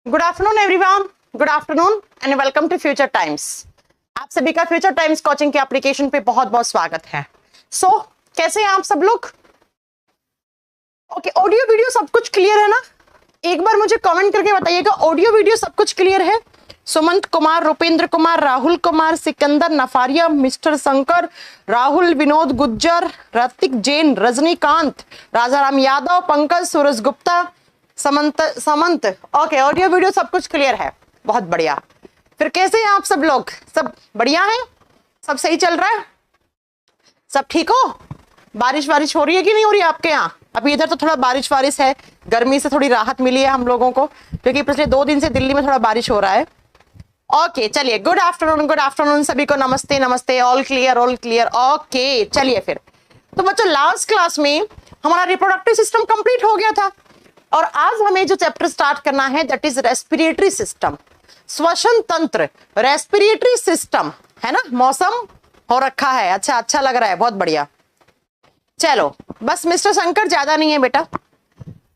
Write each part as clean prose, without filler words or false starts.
Good afternoon everyone, good afternoon and welcome to future times. आप सभी का future times coaching के application पे बहुत बहुत स्वागत है। कैसे हैं आप सब लोग? ओके, ऑडियो वीडियो सब कुछ क्लियर है ना? एक बार मुझे कमेंट करके बताइएगा, ऑडियो वीडियो सब कुछ क्लियर है? सुमंत कुमार, रुपेंद्र कुमार, राहुल कुमार, सिकंदर, नफारिया, मिस्टर शंकर, राहुल, विनोद गुज्जर, ऋतिक जैन, रजनीकांत, राजाराम यादव, पंकज, सूरज गुप्ता, समंत। ओके, ऑडियो वीडियो सब कुछ क्लियर है, बहुत बढ़िया। फिर कैसे हैं आप सब लोग? सब बढ़िया है? सब सही चल रहा है? सब ठीक हो? बारिश हो रही है कि नहीं हो रही है आपके यहाँ? अभी इधर तो थोड़ा बारिश है, गर्मी से थोड़ी राहत मिली है हम लोगों को, क्योंकि पिछले 2 दिन से दिल्ली में थोड़ा बारिश हो रहा है। ओके, चलिए, गुड आफ्टरनून सभी को, नमस्ते नमस्ते, ऑल क्लियर। ओके, चलिए फिर। तो बच्चों, लास्ट क्लास में हमारा रिप्रोडक्टिव सिस्टम कंप्लीट हो गया था और आज हमें जो चैप्टर स्टार्ट करना है दैट इज रेस्पिरेटरी सिस्टम, श्वसन तंत्र, रेस्पिरेटरी सिस्टम, है ना? मौसम हो रखा है, अच्छा लग रहा है, बहुत बढ़िया। चलो, बस मिस्टर शंकर, ज्यादा नहीं है बेटा।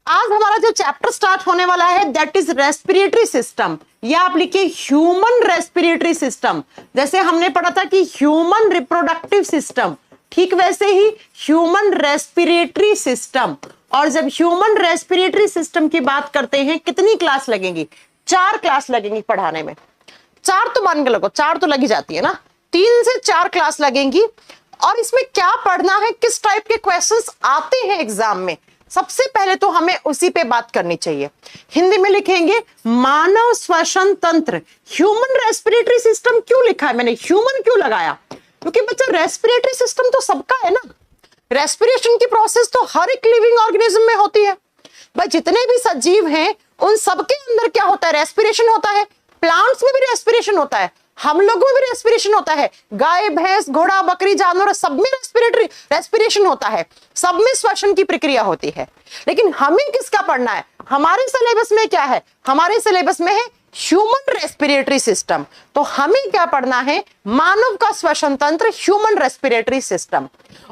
आज हमारा जो चैप्टर स्टार्ट होने वाला है दैट इज रेस्पिरेटरी सिस्टम, या आप लिखिए ह्यूमन रेस्पिरेटरी सिस्टम। जैसे हमने पढ़ा था कि ह्यूमन रिप्रोडक्टिव सिस्टम, ठीक वैसे ही ह्यूमन रेस्पिरेटरी सिस्टम। और जब ह्यूमन रेस्पिरेटरी सिस्टम की बात करते हैं, कितनी क्लास लगेंगी? 4 क्लास लगेंगी पढ़ाने में। 4 तो मान के लगो, 4 तो लगी जाती है ना, 3 से 4 क्लास लगेंगी। और इसमें क्या पढ़ना है, किस टाइप के क्वेश्चंस आते हैं एग्जाम में, सबसे पहले तो हमें उसी पे बात करनी चाहिए। हिंदी में लिखेंगे मानव श्वसन तंत्र, ह्यूमन रेस्पिरेटरी सिस्टम। क्यों लिखा है मैंने, ह्यूमन क्यों लगाया? क्योंकि बच्चा रेस्पिरेटरी सिस्टम तो सबका है ना। रेस्पिरेशन की प्रोसेस तो हर एक लिविंग ऑर्गेनिज्म में होती है भाई। जितने भी सजीव हैं उन सबके अंदर क्या होता है? रेस्पिरेशन होता है। प्लांट्स में भी रेस्पिरेशन होता है, हम लोगों में भी रेस्पिरेशन होता है, गाय भैंस घोड़ा बकरी जानवर सब में रेस्पिरेशन होता है, सब में श्वसन की प्रक्रिया होती है। लेकिन हमें किसका पढ़ना है? हमारे सिलेबस में क्या है? हमारे सिलेबस में है ह्यूमन रेस्पिरेटरी सिस्टम। तो हमें क्या पढ़ना है? मानव का श्वसन तंत्र, ह्यूमन रेस्पिरेटरी सिस्टम।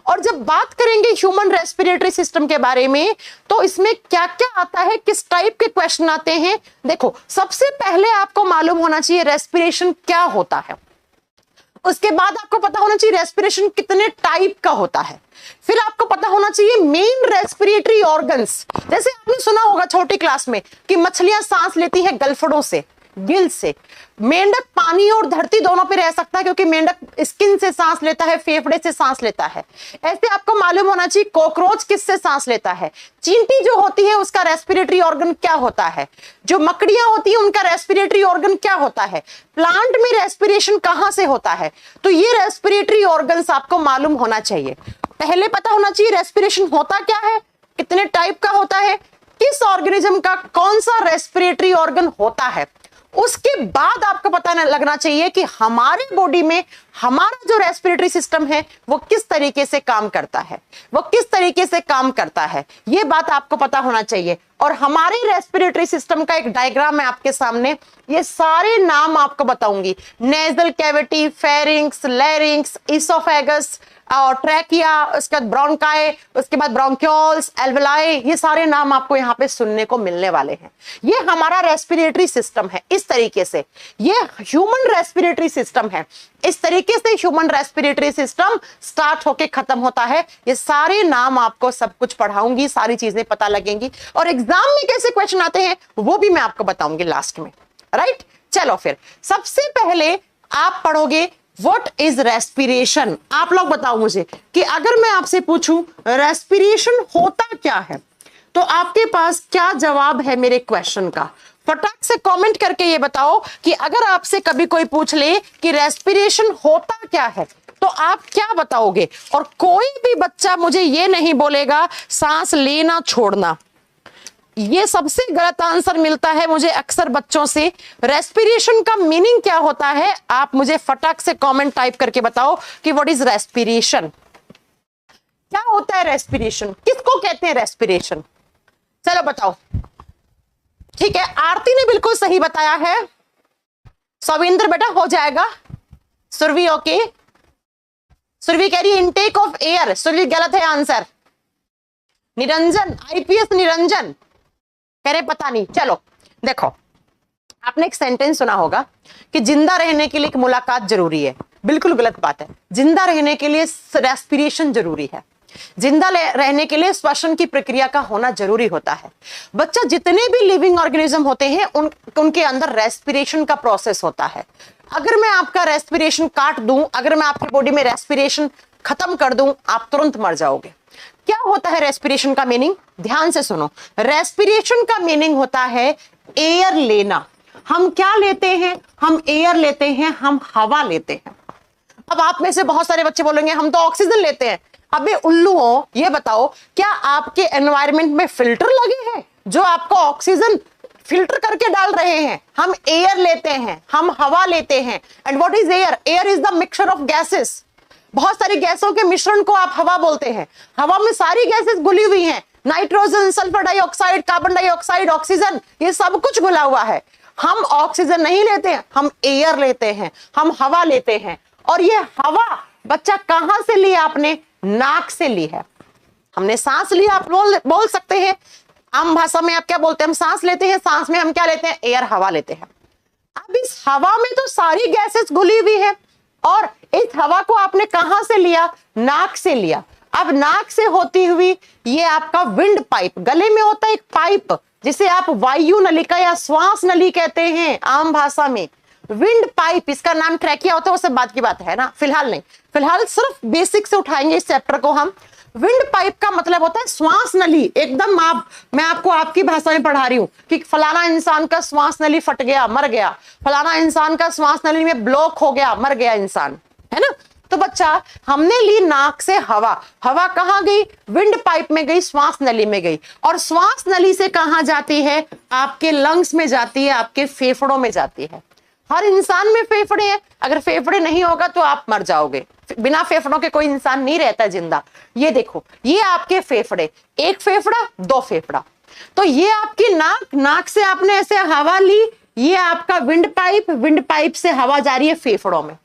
और जब बात करेंगे ह्यूमन रेस्पिरेटरी सिस्टम के बारे में, तो इसमें क्या क्या आता है, किस टाइप के क्वेश्चन आते हैं। देखो, सबसे पहले आपको मालूम होना चाहिए रेस्पिरेशन क्या होता है। उसके बाद आपको पता होना चाहिए रेस्पिरेशन कितने टाइप का होता है। फिर आपको पता होना चाहिए मेन रेस्पिरेटरी ऑर्गन्स। जैसे आपने सुना होगा छोटी क्लास में कि मछलियां सांस लेती है गलफड़ों से, गिल से। मेंढक पानी और धरती दोनों पे रह सकता है, क्योंकि मेंढक स्किन से सांस लेता है, फेफड़े से सांस लेता है। ऐसे आपको मालूम होना चाहिए कॉकरोच किससे सांस लेता है, चींटी जो होती है उसका रेस्पिरेटरी ऑर्गन क्या होता है, जो मकड़ियां होती है उनका रेस्पिरेटरी ऑर्गन क्या होता है, प्लांट में रेस्पिरेशन कहां से होता है। तो ये रेस्पिरेटरी ऑर्गन्स आपको मालूम होना चाहिए। पहले पता होना चाहिए रेस्पिरेशन होता क्या है, कितने टाइप का होता है, किस ऑर्गेनिज्म का कौन सा रेस्पिरेटरी ऑर्गन होता है। उसके बाद आपको पता लगना चाहिए कि हमारे बॉडी में हमारा जो रेस्पिरेटरी सिस्टम है वो किस तरीके से काम करता है, ये बात आपको पता होना चाहिए। और हमारे रेस्पिरेटरी सिस्टम का एक डायग्राम है आपके सामने, ये सारे नाम आपको बताऊंगी। Nasal cavity, pharynx, larynx, oesophagus और ट्रैकिया, उसके बाद ब्रोंकाई, उसके बाद ब्रोंक्यूल्स, एल्वेलाई, ये सारे नाम आपको यहाँ पे सुनने को मिलने वाले हैं। ये हमारा रेस्पिरेटरी सिस्टम है। इस तरीके से ये ह्यूमन रेस्पिरेटरी सिस्टम है। इस तरीके से ह्यूमन रेस्पिरेटरी सिस्टम स्टार्ट होके खत्म होता है। ये सारे नाम आपको सब कुछ पढ़ाऊंगी, सारी चीजें पता लगेंगी, और एग्जाम में कैसे क्वेश्चन आते हैं वो भी मैं आपको बताऊंगी लास्ट में। राइट, चलो फिर सबसे पहले आप पढ़ोगे व्हाट इज रेस्पिरेशन। आप लोग बताओ मुझे कि अगर मैं आपसे पूछूं रेस्पिरेशन होता क्या है, तो आपके पास क्या जवाब है मेरे क्वेश्चन का? फटाक से कमेंट करके ये बताओ कि अगर आपसे कभी कोई पूछ ले कि रेस्पिरेशन होता क्या है तो आप क्या बताओगे। और कोई भी बच्चा मुझे ये नहीं बोलेगा सांस लेना छोड़ना, ये सबसे गलत आंसर मिलता है मुझे अक्सर बच्चों से। रेस्पिरेशन का मीनिंग क्या होता है, आप मुझे फटाक से कमेंट टाइप करके बताओ कि व्हाट इज रेस्पिरेशन, क्या होता है रेस्पिरेशन, किसको कहते हैं रेस्पिरेशन। चलो बताओ। ठीक है, आरती ने बिल्कुल सही बताया है। सविंद्र बेटा हो जाएगा। सुरभि ओके, सुरभि कह रही है इनटेक ऑफ एयर, सुरभि गलत है आंसर। निरंजन, आईपीएस निरंजन कह रहे पता नहीं। चलो देखो, आपने एक सेंटेंस सुना होगा कि जिंदा रहने के लिए एक मुलाकात जरूरी है। बिल्कुल गलत बात है। जिंदा रहने के लिए रेस्पिरेशन जरूरी है। जिंदा रहने के लिए श्वसन की प्रक्रिया का होना जरूरी होता है। बच्चा, जितने भी लिविंग ऑर्गेनिज्म होते हैं उनके अंदर रेस्पिरेशन का प्रोसेस होता है। अगर मैं आपका रेस्पिरेशन काट दूं, अगर मैं आपकी बॉडी में रेस्पिरेशन खत्म कर दूं, आप तुरंत मर जाओगे। क्या होता है रेस्पिरेशन का मीनिंग? ध्यान से सुनो। रेस्पिरेशन का मीनिंग होता है एयर लेना। हम क्या लेते हैं? हम एयर लेते हैं, हम हवा लेते हैं। अब आप में से बहुत सारे बच्चे बोलेंगे हम तो ऑक्सीजन लेते हैं। अबे उल्लू हो, ये बताओ क्या आपके एनवायरनमेंट में फिल्टर लगे हैं जो आपको ऑक्सीजन फिल्टर करके डाल रहे हैं? हम एयर लेते हैं, हम हवा लेते हैं। And what is air? Air is the mixture of gases. बहुत सारी गैसों के मिश्रण को आप हवा बोलते हैं। हवा में सारी गैसेस घुली हुई हैं, nitrogen, sulphur dioxide, carbon dioxide, oxygen, ये सब कुछ घुला हुआ है। हम ऑक्सीजन नहीं लेते हैं, हम एयर लेते हैं, हम हवा लेते हैं। और ये हवा बच्चा कहां से ली? आपने नाक से ली है। हमने सांस लिया, आप बोल सकते हैं। आम भाषा में आप क्या बोलते हैं? हम सांस लेते हैं। सांस में हम क्या लेते हैं? एयर, हवा लेते हैं। अब इस हवा में तो सारी गैसेस घुली हुई है और इस हवा को आपने कहां से लिया? नाक से लिया। अब नाक से होती हुई ये आपका विंड पाइप, गले में होता है एक पाइप जिसे आप वायु नलिका या श्वास नली कहते हैं आम भाषा में। विंड पाइप, इसका नाम ट्रैकिया होता है, वो सब बात की बात है ना, फिलहाल नहीं। फिलहाल सिर्फ बेसिक से उठाएंगे इस चैप्टर को हम। विंड पाइप का मतलब होता है श्वास नली। एकदम मैं आपको आपकी भाषा में पढ़ा रही हूं कि फलाना इंसान का श्वास नली फट गया, मर गया। फलाना इंसान का श्वास नली में ब्लॉक हो गया, मर गया इंसान, है ना। तो बच्चा, हमने ली नाक से हवा। हवा कहां गई? विंड पाइप में गई, श्वास नली में गई। और श्वास नली से कहां जाती है? आपके लंग्स में जाती है, आपके फेफड़ों में जाती है। हर इंसान में फेफड़े हैं। अगर फेफड़े नहीं होगा तो आप मर जाओगे। बिना फेफड़ों के कोई इंसान नहीं रहता जिंदा। ये देखो, ये आपके फेफड़े, एक फेफड़ा, दो फेफड़ा। तो ये आपकी नाक से आपने ऐसे हवा ली। ये आपका विंड पाइप से हवा जा रही है फेफड़ों में।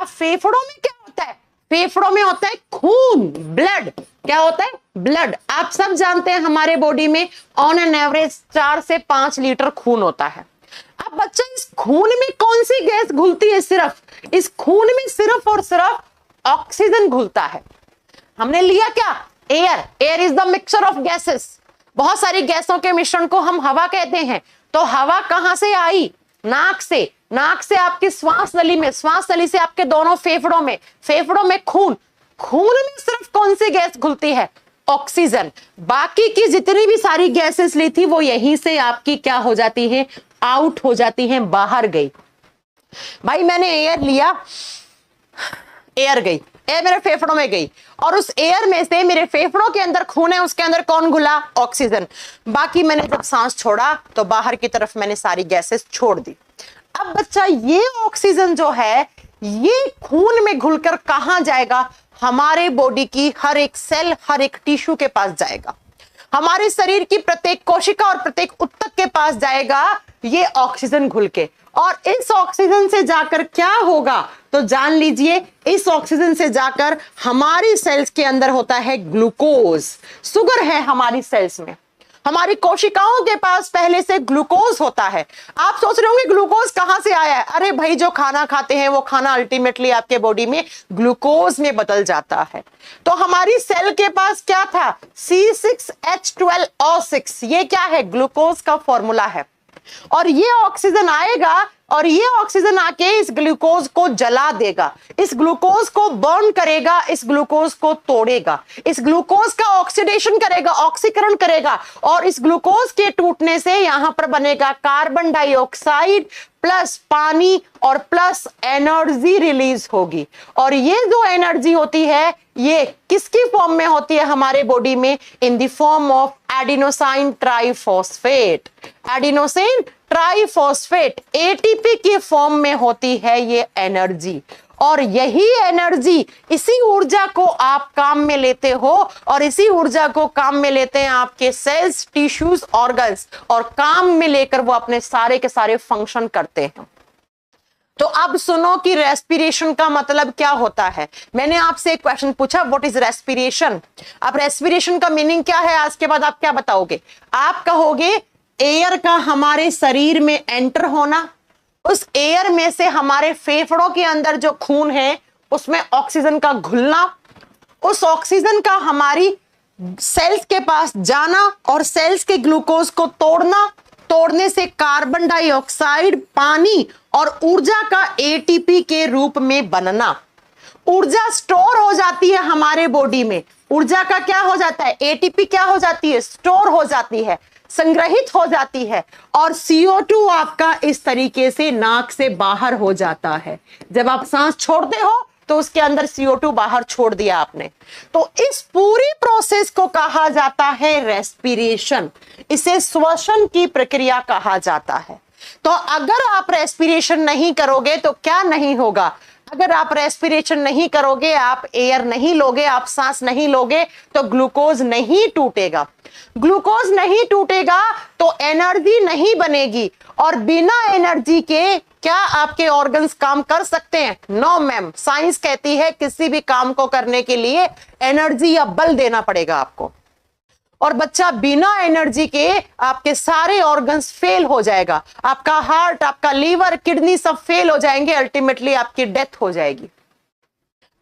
अब फेफड़ों में क्या होता है? फेफड़ों में होता है खून, ब्लड। क्या होता है? ब्लड। आप सब जानते हैं हमारे बॉडी में ऑन एन एवरेज 4 से 5 लीटर खून होता है। अब बच्चा, इस खून में कौन सी गैस घुलती है? सिर्फ इस खून में सिर्फ और सिर्फ ऑक्सीजन घुलता है। हमने लिया क्या? Air. Air is the mixture of gases. बहुत सारी गैसों के मिश्रण को हम हवा कहते हैं। तो हवा कहां से आई? नाक से। नाक से आपकी श्वास नली में, श्वास नली से आपके दोनों फेफड़ों में, फेफड़ों में खून। खून में सिर्फ कौन सी गैस घुलती है? ऑक्सीजन। बाकी की जितनी भी सारी गैसेस ली थी वो यहीं से आपकी क्या हो जाती है? आउट हो जाती है, बाहर गई। भाई मैंने एयर लिया, एयर गई, एयर मेरे फेफड़ों में गई और उस एयर में से मेरे फेफड़ों के अंदर खून है, उसके अंदर कौन घुला? ऑक्सीजन। बाकी मैंने जब सांस छोड़ा तो बाहर की तरफ मैंने सारी गैसेस छोड़ दी। अब बच्चा, ये ऑक्सीजन जो है ये खून में घुलकर कहां जाएगा? हमारे बॉडी की हर एक सेल, हर एक टिश्यू के पास जाएगा। हमारे शरीर की प्रत्येक कोशिका और प्रत्येक ऊतक के पास जाएगा ये ऑक्सीजन घुल के। और इस ऑक्सीजन से जाकर क्या होगा? तो जान लीजिए, इस ऑक्सीजन से जाकर हमारी सेल्स के अंदर होता है ग्लूकोज। शुगर है हमारी सेल्स में। हमारी कोशिकाओं के पास पहले से ग्लूकोज होता है। आप सोच रहे होंगे ग्लूकोज कहां से आया है? अरे भाई, जो खाना खाते हैं वो खाना अल्टीमेटली आपके बॉडी में ग्लूकोज में बदल जाता है। तो हमारी सेल के पास क्या था? C6H12O6। ये क्या है? ग्लूकोज का फॉर्मूला है। और ये ऑक्सीजन आएगा और ये ऑक्सीजन आके इस ग्लूकोज को जला देगा, इस ग्लूकोज को बर्न करेगा, इस ग्लूकोज को तोड़ेगा, इस ग्लूकोज का ऑक्सीडेशन करेगा, ऑक्सीकरण करेगा। और इस ग्लूकोज के टूटने से यहां पर बनेगा कार्बन डाइऑक्साइड प्लस पानी और प्लस एनर्जी रिलीज होगी। और ये जो एनर्जी होती है ये किसकी फॉर्म में होती है हमारे बॉडी में? In the form of adenosine triphosphate. Adenosine triphosphate ATP की फॉर्म में होती है ये एनर्जी। और यही एनर्जी, इसी ऊर्जा को आप काम में लेते हो और इसी ऊर्जा को काम में लेते हैं आपके सेल्स, टिश्यूज, ऑर्गन्स, और काम में लेकर वो अपने सारे के सारे फंक्शन करते हैं। तो अब सुनो कि रेस्पिरेशन का मतलब क्या होता है। मैंने आपसे एक क्वेश्चन पूछा, व्हाट इज रेस्पिरेशन। अब रेस्पिरेशन का मीनिंग क्या है? आज के बाद आप क्या बताओगे? आप कहोगे एयर का हमारे शरीर में एंटर होना, उस एयर में से हमारे फेफड़ों के अंदर जो खून है उसमें ऑक्सीजन का घुलना, उस ऑक्सीजन का हमारी सेल्स के पास जाना और सेल्स के ग्लूकोज को तोड़ना, तोड़ने से कार्बन डाइऑक्साइड, पानी और ऊर्जा का एटीपी के रूप में बनना। ऊर्जा स्टोर हो जाती है हमारे बॉडी में। ऊर्जा का क्या हो जाता है? एटीपी क्या हो जाती है? स्टोर हो जाती है, संग्रहित हो जाती है, और CO2 आपका इस तरीके से नाक से बाहर हो जाता है। जब आप सांस छोड़ते हो तो उसके अंदर CO2 बाहर छोड़ दिया आपने। तो इस पूरी प्रोसेस को कहा जाता है रेस्पिरेशन। इसे श्वसन की प्रक्रिया कहा जाता है। तो अगर आप रेस्पिरेशन नहीं करोगे तो क्या नहीं होगा? अगर आप रेस्पिरेशन नहीं करोगे, आप एयर नहीं लोगे, आप सांस नहीं लोगे, तो ग्लूकोज नहीं टूटेगा। ग्लूकोज नहीं टूटेगा तो एनर्जी नहीं बनेगी, और बिना एनर्जी के क्या आपके ऑर्गन्स काम कर सकते हैं? No ma'am. साइंस कहती है किसी भी काम को करने के लिए एनर्जी या बल देना पड़ेगा आपको, और बच्चा बिना एनर्जी के आपके सारे ऑर्गन्स फेल हो जाएगा। आपका हार्ट, आपका लीवर, किडनी सब फेल हो जाएंगे, अल्टीमेटली आपकी डेथ हो जाएगी।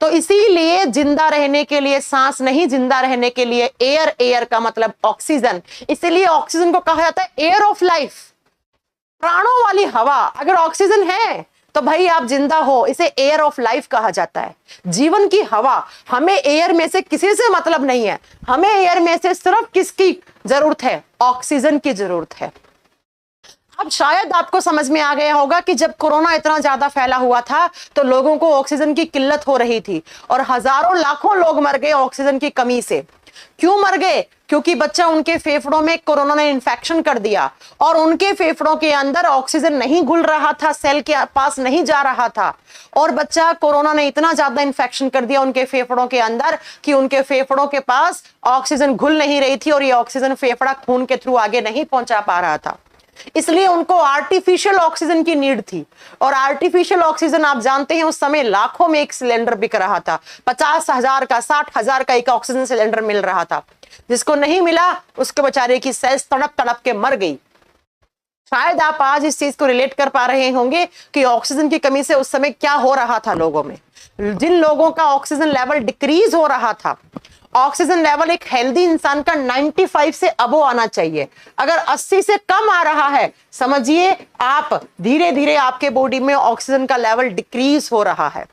तो इसीलिए जिंदा रहने के लिए सांस नहीं, जिंदा रहने के लिए एयर। एयर का मतलब ऑक्सीजन, इसीलिए ऑक्सीजन को कहा जाता है एयर ऑफ लाइफ, प्राणों वाली हवा। अगर ऑक्सीजन है तो भाई आप जिंदा हो, इसे एयर ऑफ लाइफ कहा जाता है, जीवन की हवा। हमें एयर में से किसी से मतलब नहीं है, हमें एयर में से सिर्फ किसकी जरूरत है? ऑक्सीजन की जरूरत है। अब शायद आपको समझ में आ गया होगा कि जब कोरोना इतना ज्यादा फैला हुआ था तो लोगों को ऑक्सीजन की किल्लत हो रही थी, और हजारों लाखों लोग मर गए ऑक्सीजन की कमी से। क्यों मर गए? क्योंकि बच्चा उनके फेफड़ों में कोरोना ने इन्फेक्शन कर दिया, और उनके फेफड़ों के अंदर ऑक्सीजन नहीं घुल रहा था, सेल के पास नहीं जा रहा था, और बच्चा कोरोना ने इतना ज्यादा इन्फेक्शन कर दिया उनके फेफड़ों के अंदर कि उनके फेफड़ों के पास ऑक्सीजन घुल नहीं रही थी, और ये ऑक्सीजन फेफड़ा खून के थ्रू आगे नहीं पहुंचा पा रहा था। इसलिए उनको आर्टिफिशियल ऑक्सीजन की नीड थी, और आर्टिफिशियल ऑक्सीजन आप जानते हैं उस समय लाखों में एक सिलेंडर बिक रहा था। 50,000 का, 60,000 का एक ऑक्सीजन सिलेंडर मिल रहा था। जिसको नहीं मिला उसके बेचारे की सेल्स तड़प तड़प के मर गई। शायद आप आज इस चीज को रिलेट कर पा रहे होंगे कि ऑक्सीजन की कमी से उस समय क्या हो रहा था लोगों में। जिन लोगों का ऑक्सीजन लेवल डिक्रीज हो रहा था, ऑक्सीजन लेवल एक हेल्दी इंसान का 95 से अबो आना चाहिए। अगर 80 से कम आ रहा है, समझिए आप धीरे धीरे आपके बॉडी में ऑक्सीजन का लेवल डिक्रीज हो रहा है।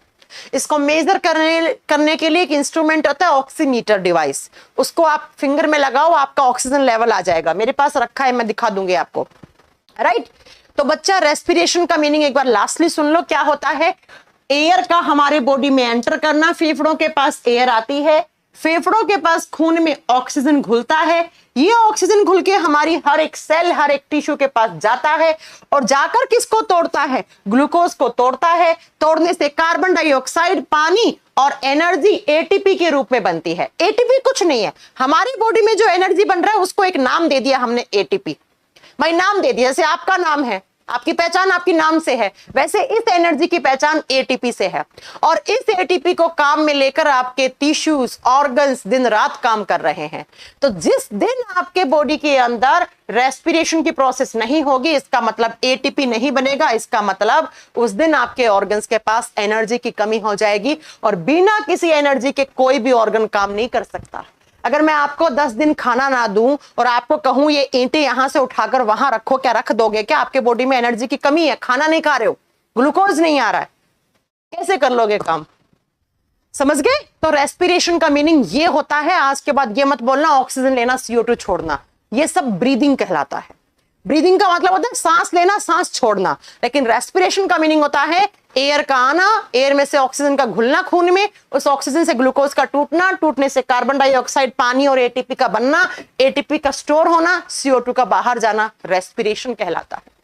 इसको मेजर करने के लिए एक इंस्ट्रूमेंट होता है, ऑक्सीमीटर डिवाइस। उसको आप फिंगर में लगाओ, आपका ऑक्सीजन लेवल आ जाएगा। मेरे पास रखा है, मैं दिखा दूंगी आपको। राइट? तो बच्चा रेस्पिरेशन का मीनिंग एक बार लास्टली सुन लो। क्या होता है? एयर का हमारे बॉडी में एंटर करना, फेफड़ों के पास एयर आती है, फेफड़ों के पास खून में ऑक्सीजन घुलता है, ये ऑक्सीजन घुल के हमारी हर एक सेल, हर एक टिश्यू के पास जाता है, और जाकर किसको तोड़ता है? ग्लूकोज को तोड़ता है। तोड़ने से कार्बन डाइऑक्साइड, पानी और एनर्जी एटीपी के रूप में बनती है। एटीपी कुछ नहीं है, हमारी बॉडी में जो एनर्जी बन रहा है उसको एक नाम दे दिया हमने, एटीपी। भाई नाम दे दिया, जैसे आपका नाम है, आपकी पहचान आपकी नाम से है, वैसे इस एनर्जी की पहचान एटीपी से है। और इस एटीपी को काम में लेकर आपके टिश्यूज, ऑर्गन्स दिन रात काम कर रहे हैं। तो जिस दिन आपके बॉडी के अंदर रेस्पिरेशन की प्रोसेस नहीं होगी, इसका मतलब एटीपी नहीं बनेगा, इसका मतलब उस दिन आपके ऑर्गन्स के पास एनर्जी की कमी हो जाएगी, और बिना किसी एनर्जी के कोई भी ऑर्गन काम नहीं कर सकता। अगर मैं आपको 10 दिन खाना ना दूं और आपको कहूं ये ईंटें यहां से उठाकर वहां रखो, क्या रख दोगे? क्या आपके बॉडी में एनर्जी की कमी है? खाना नहीं खा रहे हो, ग्लूकोज नहीं आ रहा है, कैसे कर लोगे काम? समझ गए? तो रेस्पिरेशन का मीनिंग ये होता है। आज के बाद ये मत बोलना ऑक्सीजन लेना, CO2 छोड़ना, ये सब ब्रीदिंग कहलाता है। ब्रीदिंग का मतलब होता है सांस लेना, सांस छोड़ना। लेकिन रेस्पिरेशन का मीनिंग होता है एयर का आना, एयर में से ऑक्सीजन का घुलना खून में, उस ऑक्सीजन से ग्लूकोज का टूटना, टूटने से कार्बन डाइऑक्साइड, पानी और एटीपी का बनना, एटीपी का स्टोर होना, CO2 का बाहर जाना, रेस्पिरेशन कहलाता है।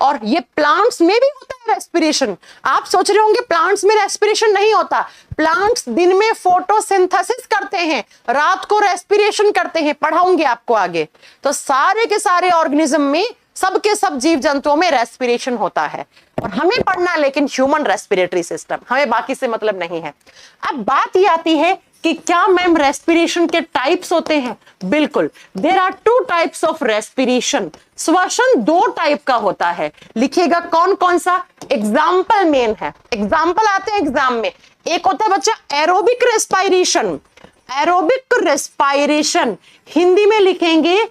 और ये प्लांट्स में भी होता है रेस्पिरेशन। आप सोच रहे होंगे प्लांट्स में रेस्पिरेशन नहीं होता। प्लांट्स दिन में फोटोसिंथेसिस करते हैं, रात को रेस्पिरेशन करते हैं, पढ़ाऊंगी आपको आगे। तो सारे के सारे ऑर्गेनिज्म में, सबके सब जीव जंतुओं में रेस्पिरेशन होता है। और हमें पढ़ना है लेकिन ह्यूमन रेस्पिरेटरी सिस्टम, हमें बाकी से मतलब नहीं है। अब बात ये आती है कि क्या मैम रेस्पिरेशन के टाइप्स होते हैं? बिल्कुल, there are two types of respiration. श्वसन दो टाइप का होता है, लिखिएगा कौन कौन सा। एग्जाम्पल मेन है, एग्जाम्पल आते हैं एग्जाम में। एक होता है बच्चा aerobic respiration, aerobic respiration Hindi में लिखेंगे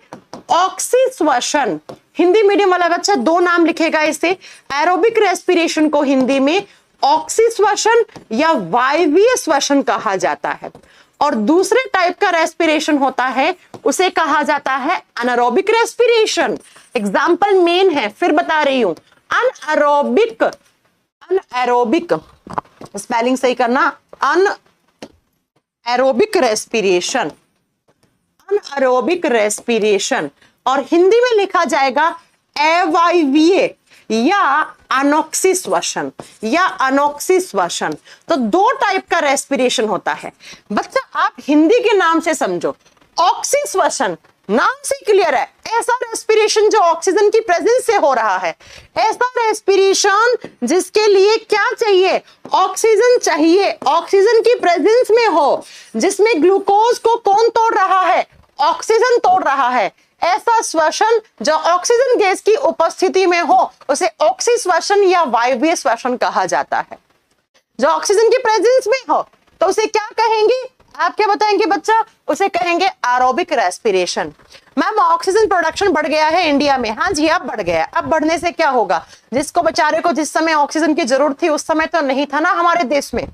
ऑक्सीश्वसन। हिंदी मीडियम वाला बच्चा दो नाम लिखेगा इसे। एरोबिक रेस्पिरेशन को हिंदी में ऑक्सीश्वसन या वायवीय श्वसन कहा जाता है। और दूसरे टाइप का रेस्पिरेशन होता है, उसे कहा जाता है अनएरोबिक रेस्पिरेशन। एग्जाम्पल मेन है, फिर बता रही हूं। अनएरोबिक, अनएरोबिक स्पेलिंग सही करना, अनएरोबिक रेस्पिरेशन, अनएरोबिक रेस्पिरेशन। और हिंदी में लिखा जाएगा अवायवीय या अनॉक्सीश्वसन, या अनॉक्सीश्वसन। तो दो टाइप का रेस्पिरेशन होता है बच्चा, आप हिंदी के नाम से समझो। ऑक्सीश्वसन नाम से क्लियर है, ऐसा रेस्पिरेशन जो ऑक्सीजन की प्रेजेंस से हो रहा है, ऐसा रेस्पिरेशन जिसके लिए क्या चाहिए, ऑक्सीजन चाहिए, ऑक्सीजन की प्रेजेंस में हो, जिसमें ग्लूकोज को कौन तोड़ रहा है, ऑक्सीजन तोड़ रहा है। ऐसा श्वसन जो ऑक्सीजन गैस की उपस्थिति में हो, उसे ऑक्सीश्वसन या वायवीय श्वसन कहा जाता है। जो ऑक्सीजन की प्रेजेंस में हो तो उसे क्या कहेंगे, आप क्या बताएंगे बच्चा, उसे कहेंगे aerobic respiration. Ma'am oxygen production बढ़ गया है इंडिया में, हाँ जी अब बढ़ गया। अब बढ़ने से क्या होगा, जिसको बेचारे को जिस समय ऑक्सीजन की जरूरत थी उस समय तो नहीं था ना हमारे देश में,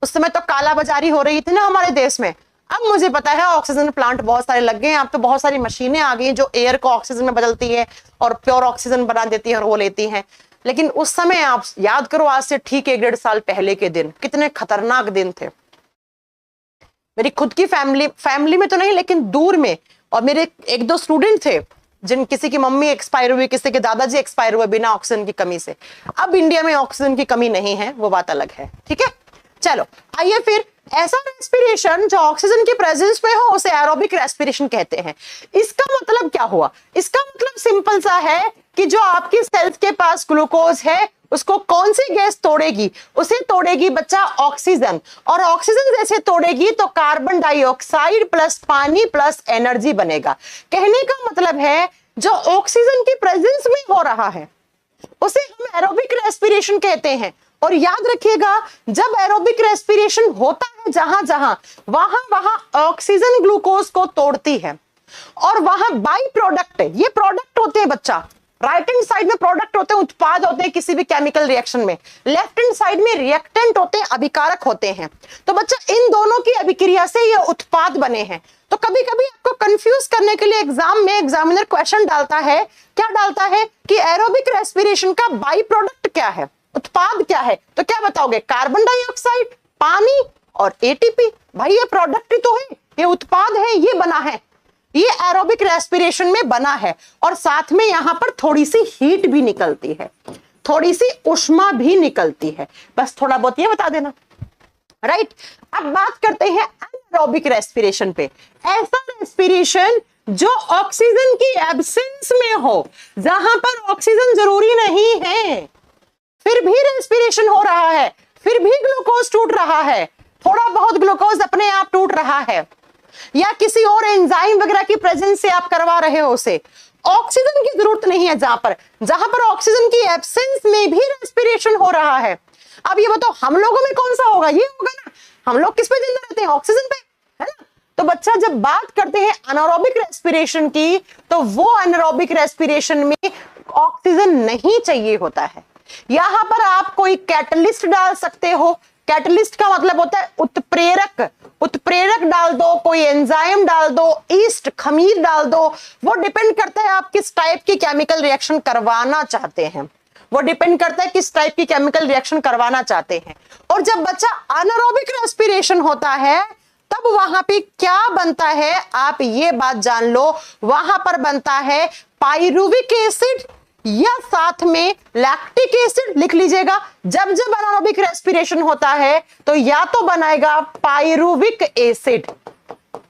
उस समय तो कालाबाजारी हो रही थी ना हमारे देश में। अब मुझे पता है ऑक्सीजन प्लांट बहुत सारे लग गए हैं, अब तो बहुत सारी मशीनें आ गई हैं जो एयर को ऑक्सीजन में बदलती है और प्योर ऑक्सीजन बना देती है और वो लेती हैं। लेकिन उस समय आप याद करो, आज से ठीक 1-1.5 साल पहले के दिन कितने खतरनाक दिन थे। मेरी खुद की फैमिली में तो नहीं लेकिन दूर में, और मेरे 1-2 स्टूडेंट थे जिन किसी की मम्मी एक्सपायर हुई, किसी के दादाजी एक्सपायर हुए बिना ऑक्सीजन की कमी से। अब इंडिया में ऑक्सीजन की कमी नहीं है, वो बात अलग है, ठीक है। चलो आइए फिर, ऐसा रेस्पिरेशन जो ऑक्सीजन की प्रेजेंस में हो उसे एरोबिक रेस्पिरेशन कहते हैं। इसका मतलब क्या हुआ, इसका मतलब सिंपल सा है कि जो आपकी सेल्स के पास ग्लूकोज है उसको कौन सी गैस तोड़ेगी, उसे तोड़ेगी बच्चा ऑक्सीजन। और ऑक्सीजन जैसे तोड़ेगी तो कार्बन डाइऑक्साइड प्लस पानी प्लस एनर्जी बनेगा। कहने का मतलब है जो ऑक्सीजन की प्रेजेंस में हो रहा है उसे हम एरोबिक रेस्पिरेशन कहते हैं। और याद रखिएगा, जब एरोबिक रेस्पिरेशन होता है जहां जहां, वहां वहां ऑक्सीजन ग्लूकोज को तोड़ती है और वहां बाई प्रोडक्ट, ये प्रोडक्ट होते हैं बच्चा, राइट हैंड साइड में प्रोडक्ट होते हैं, उत्पाद होते हैं किसी भी केमिकल रिएक्शन में, लेफ्ट हैंड साइड में रिएक्टेंट होते हैं, अभिकारक होते हैं। तो बच्चा इन दोनों की अभिक्रिया से ये उत्पाद बने हैं। तो कभी कभी आपको कंफ्यूज करने के लिए एग्जाम में एग्जामिनर क्वेश्चन डालता है, क्या डालता है कि एरोबिक रेस्पिरेशन का बाई प्रोडक्ट क्या है, उत्पाद क्या है, तो क्या बताओगे, कार्बन डाइऑक्साइड, पानी और एटीपी। भाई ये प्रोडक्ट ही तो है, ये उत्पाद है, ये बना है, ये एरोबिक रेस्पिरेशन में बना है। और साथ में यहां पर थोड़ी सी हीट भी निकलती है, थोड़ी सी उष्मा भी निकलती है, बस थोड़ा बहुत ये बता देना, राइट। अब बात करते हैं एनारोबिक रेस्पिरेशन पे। ऐसा रेस्पिरेशन जो ऑक्सीजन की एब्सेंस में हो, जहां पर ऑक्सीजन जरूरी नहीं है, फिर भी रेस्पिरेशन हो रहा है, फिर भी ग्लूकोज टूट रहा है, थोड़ा बहुत ग्लूकोज अपने आप टूट रहा है, या किसी और एंजाइम वगैरह की प्रेजेंस से आप करवा रहे हो उसे, ऑक्सीजन की जरूरत नहीं है, जहां पर ऑक्सीजन की एब्सेंस में भी रेस्पिरेशन हो रहा है। अब ये बताओ हम लोगों में कौन सा होगा, ये होगा ना, हम लोग किस पे जिंदा रहते हैं, ऑक्सीजन पे, है ना। तो बच्चा जब बात करते हैं एनारोबिक रेस्पिरेशन की, तो वो एनारोबिक रेस्पिरेशन में ऑक्सीजन नहीं चाहिए होता है। यहां पर आप कोई कैटलिस्ट डाल सकते हो, कैटलिस्ट का मतलब होता है उत्प्रेरक, उत्प्रेरक डाल दो, कोई एंजाइम डाल दो, ईस्ट खमीर डाल दो, वो डिपेंड करता है आप किस टाइप की केमिकल रिएक्शन करवाना चाहते हैं, वो डिपेंड करता है किस टाइप की केमिकल रिएक्शन करवाना चाहते हैं। और जब बच्चा अनारोबिक रेस्पिरेशन होता है तब वहां पे क्या बनता है, आप ये बात जान लो, वहां पर बनता है पाइरुविक एसिड या साथ में लैक्टिक एसिड, लिख लीजिएगा। जब जब एनारोबिक रेस्पिरेशन होता है तो या तो बनाएगा पाइरुविक एसिड,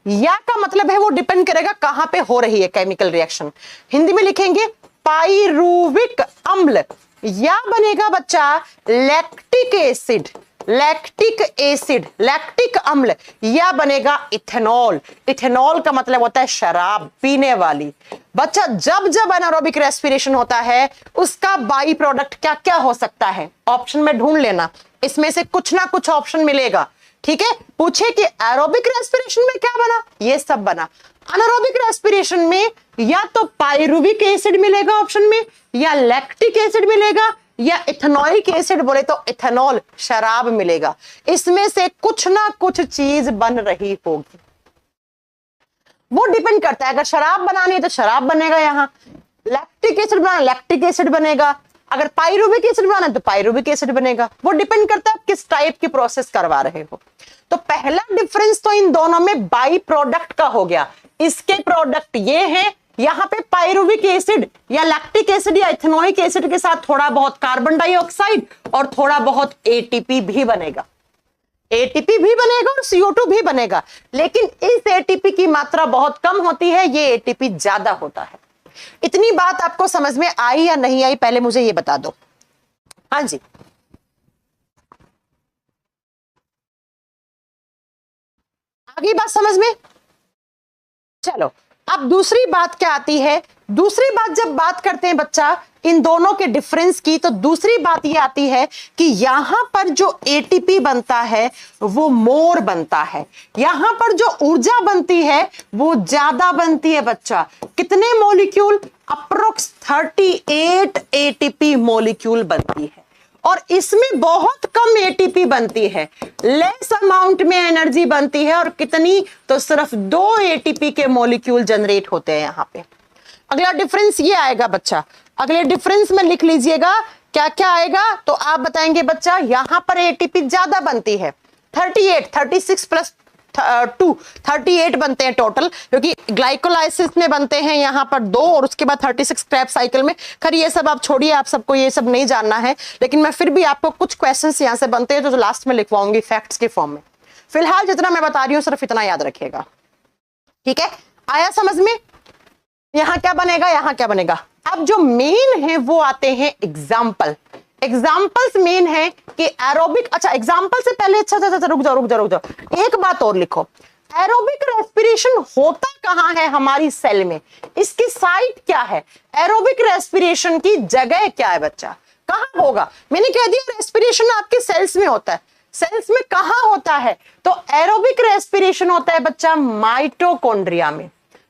या का मतलब है वो डिपेंड करेगा कहां पे हो रही है केमिकल रिएक्शन, हिंदी में लिखेंगे पाइरुविक अम्ल, या बनेगा बच्चा lactic acid, lactic acid, lactic अम्ल, या बनेगा इथेनॉल। इथेनॉल का मतलब होता है शराब पीने वाली। बच्चा जब जब एनारोबिक रेस्पिरेशन होता है उसका बाई प्रोडक्ट क्या क्या हो सकता है, ऑप्शन में ढूंढ लेना, इसमें से कुछ ना कुछ ऑप्शन मिलेगा। ठीक है, पूछे कि एरोबिक रेस्पिरेशन में क्या बना, ये सब बना। अनारोबिक रेस्पिरेशन में या तो पायरुविक एसिड मिलेगा ऑप्शन में, या लैक्टिक एसिड मिलेगा, या इथेनॉइक एसिड बोले तो इथेनॉल शराब मिलेगा। इसमें से कुछ ना कुछ चीज बन रही होगी, वो डिपेंड करता है। अगर शराब बनानी है तो शराब बनेगा, यहां लैक्टिक एसिड बनाना लैक्टिक एसिड बनेगा, अगर पायरुविक एसिड बनाना है तो पायरुविक एसिड बनेगा। वो डिपेंड करता है किस टाइप की प्रोसेस करवा रहे हो। तो पहला डिफरेंस तो इन दोनों में बाई प्रोडक्ट का हो गया। इसके प्रोडक्ट ये हैं, यहां पे पायरुविक एसिड या लैक्टिक एसिड या इथेनॉइक एसिड के साथ थोड़ा बहुत कार्बन डाइऑक्साइड और थोड़ा बहुत एटीपी भी बनेगा। एटीपी भी बनेगा और CO2 भी बनेगा, लेकिन इस एटीपी की मात्रा बहुत कम होती है, ये एटीपी ज्यादा होता है। इतनी बात आपको समझ में आई या नहीं आई, पहले मुझे ये बता दो। हाँ जी, आ गई बात समझ में? चलो, अब दूसरी बात क्या आती है। दूसरी बात जब बात करते हैं बच्चा इन दोनों के डिफरेंस की, तो दूसरी बात ये आती है कि यहां पर जो एटीपी बनता है वो मोर बनता है, यहां पर जो ऊर्जा बनती है वो ज्यादा बनती है बच्चा। कितने मॉलिक्यूल? अप्रोक्स 38 एटीपी मॉलिक्यूल बनती है, और इसमें बहुत कम एटीपी बनती है, लेस अमाउंट में एनर्जी बनती है, और कितनी? तो सिर्फ 2 एटीपी के मॉलिक्यूल जनरेट होते हैं यहां पे। अगला डिफरेंस ये आएगा बच्चा, अगले डिफरेंस में लिख लीजिएगा क्या क्या आएगा, तो आप बताएंगे बच्चा यहां पर एटीपी ज्यादा बनती है, 38, 36 प्लस 2, 38 बनते हैं टोटल, क्योंकि ग्लाइकोलाइसिस में बनते हैं यहां पर 2 और उसके बाद 36 क्रैब साइकिल में। खैर ये सब आप छोड़िए, आप सबको ये सब नहीं जानना है, लेकिन मैं फिर भी आपको कुछ क्वेश्चंस यहां से बनते हैं जो लास्ट में लिखवाऊंगी फैक्ट्स के फॉर्म में। फिलहाल जितना मैं बता रही हूं सिर्फ इतना याद रखिएगा, ठीक है? आया समझ में? यहां क्या बनेगा, यहां क्या बनेगा। अब जो मेन है वो आते हैं एग्जाम्पल। एग्जाम्पल्स मेन है कि एरोबिक, अच्छा एग्जाम्पल से पहले अच्छा रुक जाओ, एक बात और लिखो। एरोबिक रेस्पिरेशन होता कहां है हमारी सेल में, इसकी साइट क्या है, एरोबिक रेस्पिरेशन की जगह क्या है बच्चा, कहां होगा? मैंने कह दिया रेस्पिरेशन आपके सेल्स में होता है, सेल्स में कहां होता है? तो एरोबिक रेस्पिरेशन होता है बच्चा माइटोकॉन्ड्रिया में।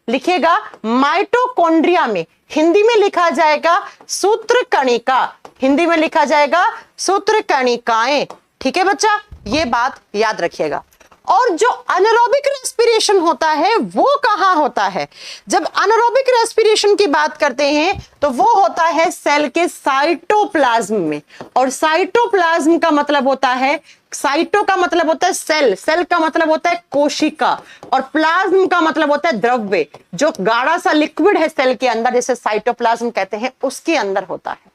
लिखिएगा माइटोकॉन्ड्रिया में, हिंदी में लिखा जाएगा सूत्रकणिका, हिंदी में लिखा जाएगा सूत्रकणिकाएं। ठीक है बच्चा, ये बात याद रखिएगा। और जो अनारोबिक रेस्पिरेशन होता है वो कहां होता है? जब अनारोबिक रेस्पिरेशन की बात करते हैं तो वो होता है सेल के साइटोप्लाज्म में, और साइटोप्लाज्म का मतलब होता है, साइटो का मतलब होता है सेल, सेल का मतलब होता है कोशिका, और प्लाज्म का मतलब होता है द्रव्य, जो गाढ़ा सा लिक्विड है सेल के अंदर, जैसे साइटोप्लाज्म कहते हैं, उसके अंदर होता है।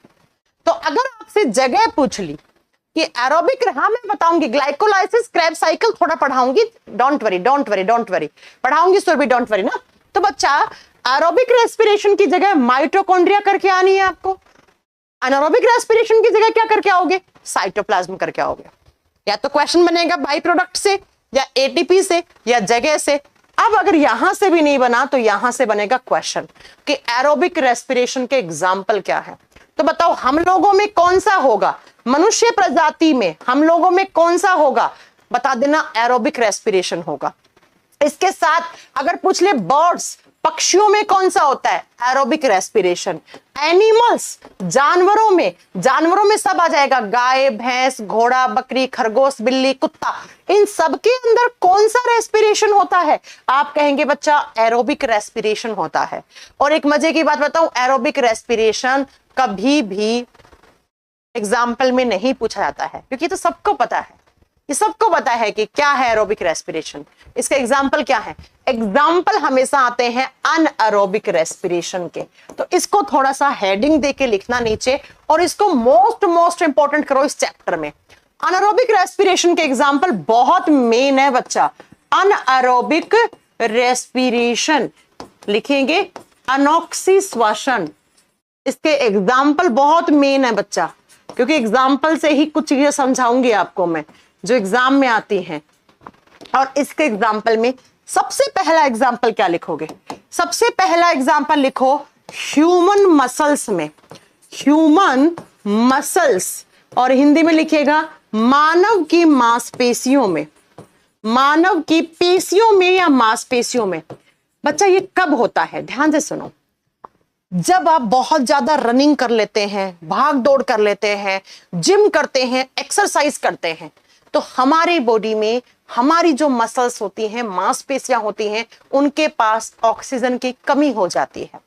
तो अगर आपसे जगह पूछ ली कि एरोबिक, हाँ मैं बताऊंगी, ग्लाइकोलाइसिस, क्रैब साइकिल थोड़ा पढ़ाऊंगी, डोंट वरी पढ़ाऊंगी सो भी डोंट वरी ना। तो बच्चा एरोबिक रेस्पिरेशन की जगह माइटोकॉन्ड्रिया करके आनी है आपको, अनारोबिक रेस्पिरेशन की जगह क्या करके आओगे? साइटोप्लाज्म करके आओगे। या तो क्वेश्चन बनेगा बाई प्रोडक्ट से, या एटीपी से, या जगह से। अब अगर यहां से भी नहीं बना तो यहां से बनेगा क्वेश्चन कि एरोबिक रेस्पिरेशन के एग्जाम्पल क्या है। तो बताओ हम लोगों में कौन सा होगा, मनुष्य प्रजाति में हम लोगों में कौन सा होगा? बता देना, एरोबिक रेस्पिरेशन होगा। इसके साथ अगर पूछ ले बर्ड्स, पक्षियों में कौन सा होता है? Aerobic respiration. एनिमल्स, जानवरों में सब आ जाएगा, गाय, भैंस, घोड़ा, बकरी, खरगोश, बिल्ली, कुत्ता, इन सब के अंदर कौन सा रेस्पिरेशन होता है? आप कहेंगे बच्चा एरोबिक रेस्पिरेशन होता है। और एक मजे की बात बताऊं, एरोबिक रेस्पिरेशन कभी भी एग्जाम्पल में नहीं पूछा जाता है, क्योंकि तो सबको पता है, ये सबको पता है कि क्या है एरोबिक रेस्पिरेशन, इसका एग्जाम्पल क्या है। एग्जाम्पल हमेशा आते हैं अनएरोबिक रेस्पिरेशन के। तो इसको थोड़ा सा हेडिंग देके लिखना नीचे, और इसको मोस्ट इंपॉर्टेंट करो इस चैप्टर में। अनएरोबिक रेस्पिरेशन के एग्जाम्पल बहुत मेन है बच्चा। अनएरोबिक रेस्पिरेशन लिखेंगे अनॉक्सी श्वसन, इसके एग्जाम्पल बहुत मेन है बच्चा, क्योंकि एग्जाम्पल से ही कुछ चीजें समझाऊंगी आपको मैं जो एग्जाम में आती हैं। और इसके एग्जाम्पल में सबसे पहला एग्जाम्पल क्या लिखोगे? सबसे पहला एग्जाम्पल लिखो ह्यूमन मसल्स में, ह्यूमन मसल्स, और हिंदी में लिखिएगा मानव की मांसपेशियों में, मानव की पेशियों में या मांसपेशियों में। बच्चा ये कब होता है? ध्यान से सुनो। जब आप बहुत ज्यादा रनिंग कर लेते हैं, भाग दौड़ कर लेते हैं, जिम करते हैं, एक्सरसाइज करते हैं, तो हमारी बॉडी में हमारी जो मसल्स होती हैं, मांसपेशियां होती हैं, उनके पास ऑक्सीजन की कमी हो जाती है।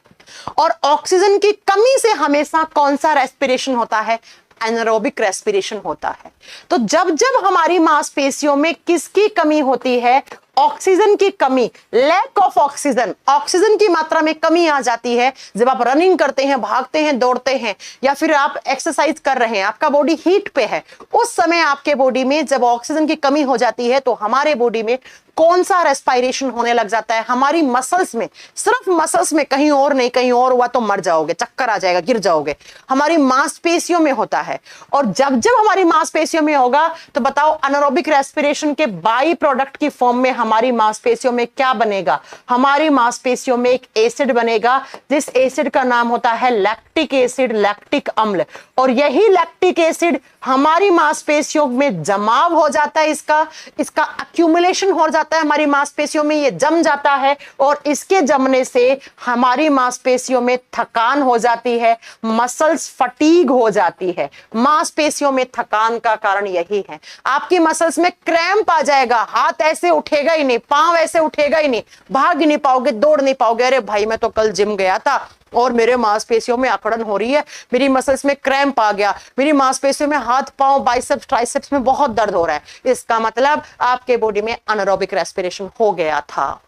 और ऑक्सीजन की कमी से हमेशा कौन सा रेस्पिरेशन होता है? एनारोबिक रेस्पिरेशन होता है। तो जब जब हमारी मांसपेशियों में किसकी कमी होती है? ऑक्सीजन की कमी, लैक ऑफ ऑक्सीजन, ऑक्सीजन की मात्रा में कमी आ जाती है। जब आप रनिंग करते हैं, भागते हैं, दौड़ते हैं, या फिर आप एक्सरसाइज कर रहे हैं, आपका बॉडी हीट पे है, उस समय आपके बॉडी में जब ऑक्सीजन की कमी हो जाती है तो हमारे बॉडी में कौन सा रेस्पिरेशन होने लग जाता है? हमारी मसल्स में, सिर्फ मसल्स में, कहीं और नहीं, कहीं और हुआ तो मर जाओगे, चक्कर आ जाएगा, गिर जाओगे। हमारी मांसपेशियों में होता है। और जब जब हमारी मांसपेशियों में होगा तो बताओ एनारोबिक रेस्पिरेशन के बाई प्रोडक्ट की फॉर्म में हमारी मांसपेशियों में क्या बनेगा? हमारी मांसपेशियों में एक एसिड बनेगा, जिस एसिड का नाम होता है लैक्टिक एसिड, लैक्टिक अम्ल। और यही लैक्टिक एसिड हमारी मांसपेशियों में जमाव हो जाता है, इसका एक्यूमुलेशन हो जाता है हमारी मांसपेशियों में, ये जम जाता है। और इसके जमने से हमारी मांसपेशियों में थकान हो जाती है, मसल्स फटीग हो जाती है। मांसपेशियों में थकान का कारण यही है। आपकी मसल्स में क्रैम्प आ जाएगा, हाथ ऐसे उठेगा ही नहीं, पांव ऐसे उठेगा ही नहीं, भाग ही नहीं पाओगे, दौड़ नहीं पाओगे। अरे भाई मैं तो कल जिम गया था और मेरे मांसपेशियों में अकड़न हो रही है, मेरी मसल्स में क्रैम्प आ गया, मेरी मांसपेशियों में हाथ पांव बाइसेप्स ट्राइसेप्स में बहुत दर्द हो रहा है। इसका मतलब आपके बॉडी में एनारोबिक रेस्पिरेशन हो गया था।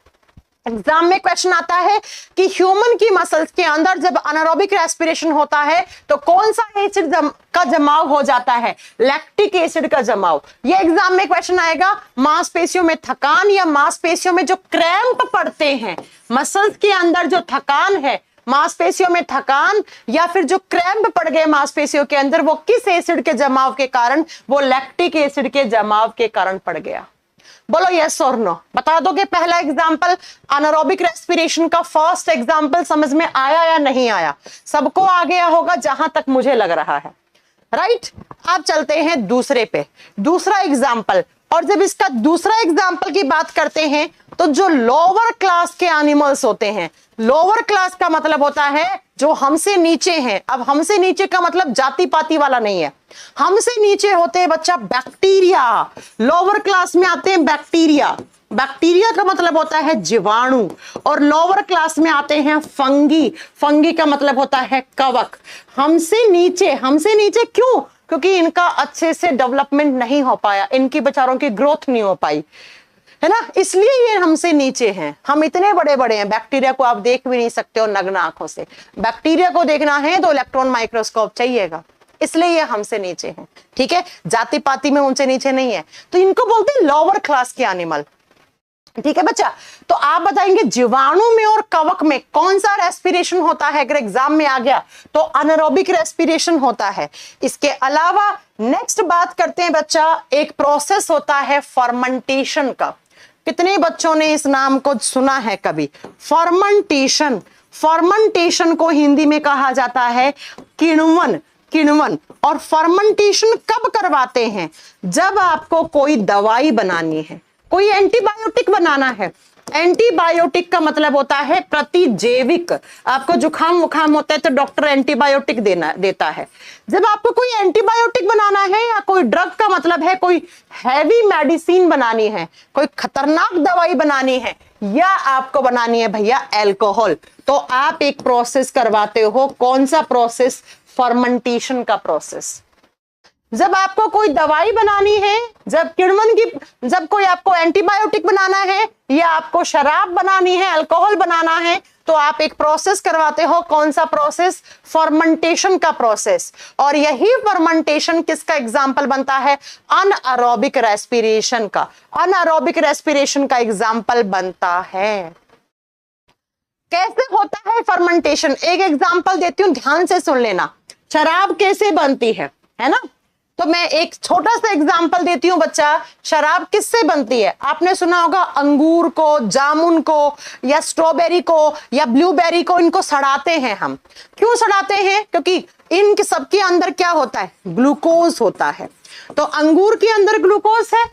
एग्जाम में क्वेश्चन आता है कि ह्यूमन की मसल्स के अंदर जब एनारोबिक रेस्पिरेशन होता है तो कौन सा एसिड का जमाव हो जाता है? लैक्टिक एसिड का जमाव। ये एग्जाम में क्वेश्चन आएगा। मांसपेशियों में थकान या मांसपेशियों में जो क्रैम्प पड़ते हैं, मसल्स के अंदर जो थकान है, मांसपेशियों में थकान या फिर जो क्रैम्प पड़ गए मांसपेशियों के अंदर, वो किस एसिड के जमाव के कारण? वो लैक्टिक एसिड के जमाव के कारण पड़ गया। बोलो यस और नो, बता दोगे? पहला एग्जांपल एनारोबिक रेस्पिरेशन का फर्स्ट एग्जांपल समझ में आया या नहीं आया? सबको आ गया होगा जहां तक मुझे लग रहा है, राइट? अब चलते हैं दूसरे पे, दूसरा एग्जांपल। और जब इसका दूसरा एग्जांपल की बात करते हैं तो जो लोअर क्लास के एनिमल्स होते हैं, लोअर क्लास का मतलब होता है जो हमसे नीचे हैं। अब हमसे नीचे का मतलब जाति पाति वाला नहीं है, हमसे नीचे होते हैं बच्चा बैक्टीरिया। लोअर क्लास में आते हैं बैक्टीरिया, बैक्टीरिया का मतलब होता है जीवाणु। और लोअर क्लास में आते हैं फंगी, फंगी का मतलब होता है कवक। हमसे नीचे क्यों? क्योंकि इनका अच्छे से डेवलपमेंट नहीं हो पाया, इनकी बेचारों की ग्रोथ नहीं हो पाई, है ना, इसलिए ये हमसे नीचे हैं। हम इतने बड़े बड़े हैं, बैक्टीरिया को आप देख भी नहीं सकते हो नग्न आंखों से। बैक्टीरिया को देखना है तो इलेक्ट्रॉन माइक्रोस्कोप चाहिएगा, इसलिए ये हमसे नीचे हैं। ठीक है, जाति पाति में उनसे नीचे नहीं है, तो इनको बोलते हैं लोअर क्लास के एनिमल। ठीक है बच्चा, तो आप बताएंगे जीवाणु में और कवक में कौन सा रेस्पिरेशन होता है? अगर एग्जाम में आ गया तो एनारोबिक रेस्पिरेशन होता है। इसके अलावा नेक्स्ट बात करते हैं बच्चा, एक प्रोसेस होता है फर्मेंटेशन का। कितने बच्चों ने इस नाम को सुना है कभी? फर्मेंटेशन। फर्मेंटेशन को हिंदी में कहा जाता है किण्वन, किण्वन। और फर्मेंटेशन कब करवाते हैं? जब आपको कोई दवाई बनानी है, कोई एंटीबायोटिक बनाना है। एंटीबायोटिक का मतलब होता है प्रतिजैविक। आपको जुकाम वुखाम होता है तो डॉक्टर एंटीबायोटिक देता है। जब आपको कोई एंटीबायोटिक बनाना है या कोई ड्रग का मतलब है कोई हैवी मेडिसिन बनानी है, कोई खतरनाक दवाई बनानी है, या आपको बनानी है भैया अल्कोहल, तो आप एक प्रोसेस करवाते हो। कौन सा प्रोसेस? फर्मेंटेशन का प्रोसेस। जब आपको कोई दवाई बनानी है, जब किण्वन की, जब कोई आपको एंटीबायोटिक बनाना है या आपको शराब बनानी है, अल्कोहल बनाना है, तो आप एक प्रोसेस करवाते हो। कौन सा प्रोसेस? फर्मेंटेशन का प्रोसेस। और यही फर्मेंटेशन किसका एग्जाम्पल बनता है? अनएरोबिक रेस्पिरेशन का। अनएरोबिक रेस्पिरेशन का एग्जाम्पल बनता है। कैसे होता है फर्मेंटेशन? एक एग्जाम्पल देती हूं, ध्यान से सुन लेना। शराब कैसे बनती है ना? तो मैं एक छोटा सा एग्जांपल देती हूं बच्चा, शराब किससे बनती है? आपने सुना होगा अंगूर को, जामुन को, या स्ट्रॉबेरी को, या ब्लूबेरी को, इनको सड़ाते हैं हम। क्यों सड़ाते हैं? क्योंकि इनके सबके अंदर क्या होता है? ग्लूकोज होता है। तो अंगूर के अंदर ग्लूकोज है,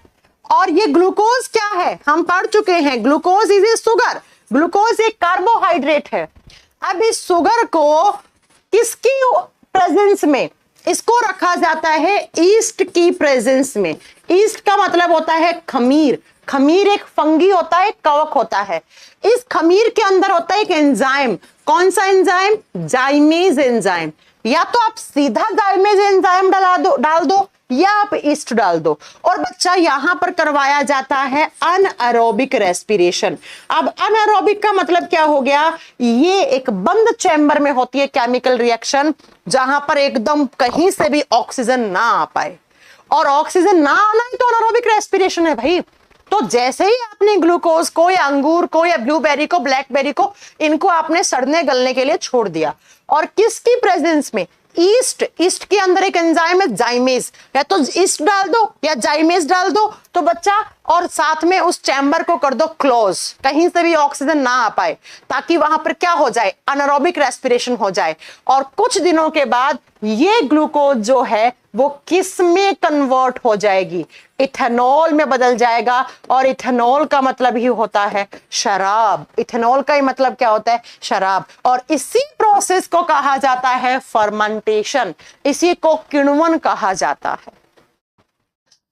और ये ग्लूकोज क्या है? हम पढ़ चुके हैं, glucose is a sugar. Glucose एक कार्बोहाइड्रेट है। अब इस शुगर को किसकी प्रेजेंस में इसको रखा जाता है? ईस्ट की प्रेजेंस में। ईस्ट का मतलब होता है खमीर। खमीर एक फंगी होता है, कवक होता है। इस खमीर के अंदर होता है एक एंजाइम। कौन सा एंजाइम? जाइमेज एंजाइम। या तो आप सीधा जाइमेज एंजाइम डाल दो या आप ईस्ट डाल दो। और बच्चा यहां पर करवाया जाता है अनएरोबिक रेस्पिरेशन। अब अनएरोबिक का मतलब क्या हो गया? ये एक बंद चैम्बर में होती है केमिकल रिएक्शन, जहां पर एकदम कहीं से भी ऑक्सीजन ना आ पाए। और ऑक्सीजन ना आना ही तो अनएरोबिक रेस्पिरेशन है भाई। तो जैसे ही आपने ग्लूकोज को या अंगूर को या ब्लूबेरी को, ब्लैकबेरी को, इनको आपने सड़ने गलने के लिए छोड़ दिया, और किसकी प्रेजेंस में? ईस्ट। ईस्ट के अंदर एक एंजाइम है जाइमेज। या तो ईस्ट डाल दो या जाइमेज डाल दो तो बच्चा, और साथ में उस चैम्बर को कर दो क्लोज, कहीं से भी ऑक्सीजन ना आ पाए, ताकि वहां पर क्या हो जाए? अनएरोबिक रेस्पिरेशन हो जाए। और कुछ दिनों के बाद ये ग्लूकोज जो है वो किस में कन्वर्ट हो जाएगी? इथेनॉल में बदल जाएगा। और इथेनॉल का मतलब ही होता है शराब। इथेनॉल का ही मतलब क्या होता है? शराब। और इसी प्रोसेस को कहा जाता है फर्मेंटेशन। इसी को किण्वन कहा जाता है।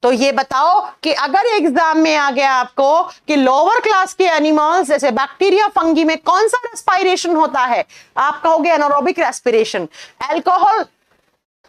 तो ये बताओ कि अगर एग्जाम में आ गया आपको कि लोअर क्लास के एनिमल्स जैसे बैक्टीरिया, फंगी में कौन सा रेस्पिरेशन होता है? आप कहोगे एनारोबिक रेस्पिरेशन। अल्कोहल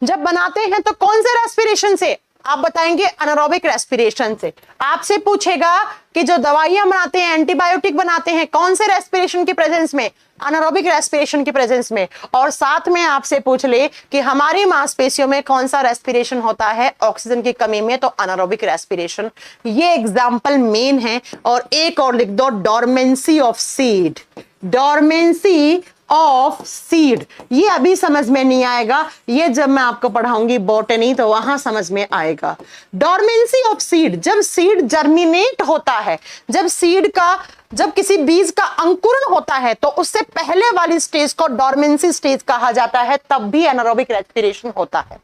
जब बनाते हैं तो कौन से रेस्पिरेशन से? आप बताएंगे एनारोबिक रेस्पिरेशन से। आपसे पूछेगा कि जो दवाइयां बनाते हैं, एंटीबायोटिक बनाते हैं, कौन से रेस्पिरेशन की प्रेजेंस में? एनारोबिक रेस्पिरेशन की प्रेजेंस में। और साथ में आपसे पूछ ले कि हमारी मांसपेशियों में कौन सा रेस्पिरेशन होता है ऑक्सीजन की कमी में, तो एनारोबिक रेस्पिरेशन। ये एग्जांपल मेन है। और एक और लिख दो, dormancy of seed. Dormancy of seed, ये अभी समझ में नहीं आएगा, ये जब मैं आपको पढ़ाऊंगी बॉटनी तो वहां समझ में आएगा। डोरमेंसी ऑफ सीड, जब सीड जर्मिनेट होता है, जब किसी बीज का अंकुरण होता है, तो उससे पहले वाली स्टेज को डोरमेंसी स्टेज कहा जाता है, तब भी एनारोबिक रेस्पिरेशन होता है।